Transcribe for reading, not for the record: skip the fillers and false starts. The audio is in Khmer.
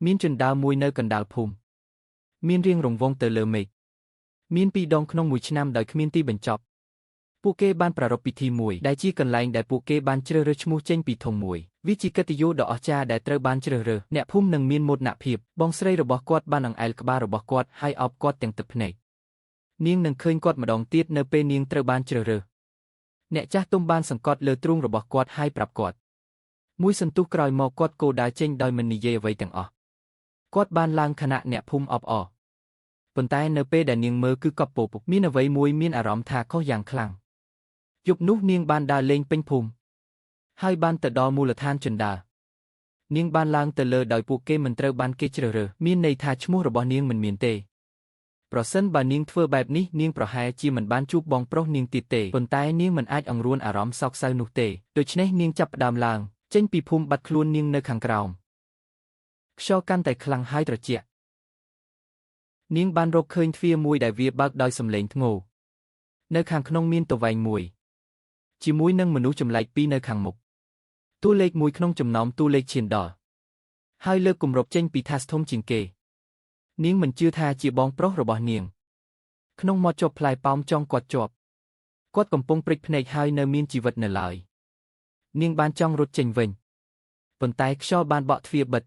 មានជណ្ដើរមួយនៅកណ្ដាលភូមិមានរាងរង្វង់ទៅលើមេឃមានពីរដងក្នុងមួយឆ្នាំដោយគ្មានទីបញ្ចប់ពួកគេបានប្រារព្ធពិធីមួយដែលជាកន្លែងដែលពួកគេបានជ្រើសរើសឈ្មោះចេញពីធុងមួយវាជាកិត្តិយសដ៏អស្ចារ្យដែលត្រូវបានជ្រើសរើសអ្នកភូមិនឹងមានមោទនភាពបងស្រីរបស់គាត់បានអង្អែលក្បាលរបស់គាត់ហើយអោបគាត់ទាំងទឹកភ្នែកនាងនឹងឃើញគាត់ម្ដងទៀតនៅពេលនាងត្រូវបានជ្រើសរើសអ្នកចាស់ទុំបានសង្កត់លើទ្រូងរបស់គាត់ហើយប្រាប់គាត់មួយសន្ទុះក្រោយមកគាត់គោដើរចេញដោយមិននិយាយអ្វីទាំងអស់គាត់បានឡើងខណៈអ្នកភូមិអបអរប៉ុន្តែនៅពេលដែលនាងមើលគឺកប់ពោពុកមានអ្វីមួយមានអារម្មណ៍ថាខុសយ៉ាងខ្លាំងយប់នោះនាងបានដើរលេងពេញភូមិហើយបានទៅដល់មូលដ្ឋានជណ្ដើរនាងបានឡើងទៅលើដោយពួកគេមិនត្រូវបានគេជ្រើសរើសមានន័យថាឈ្មោះរបស់នាងមិនមានទេប្រសិនបើនាងធ្វើបែបនេះនាងប្រហែលជាមិនបានជួបបងប្រុសនាងទៀតទេប៉ុន្តែនាងមិនអាចអង្រួនអារម្មណ៍សោកសៅនោះទេដូច្នេះនាងចាប់ផ្ដើមឡើងចេញពីភូមិបាត់ខ្លួននាងនៅខាងក្រោមខ្យល់កាន់តែខ្លាំងហើយត្រជាក់នាងបានរកឃើញទ្វារមួយដែលវាបើកដោយសំឡេងធ្ងរនៅខាងក្នុងមានតវែងមួយជាមួយនឹងមនុស្សចម្លែកពីរនៅខាងមុខតួលេខមួយក្នុងចំណោមតួលេខឈានដល់ហើយលើកគម្របចេញពីថាសធំជាងគេនាងមិនជឿថាជាបងប្រុសរបស់នាងក្នុងមាត់ជាប់ផ្លែប៉ោមចង់គាត់ជាប់គាត់កំពុងព្រិចភ្នែកហើយនៅមានជីវិតនៅឡើយនាងបានចង់រត់ចេញវិញប៉ុន្តែខ្យល់បានបក់ទ្វារបិទ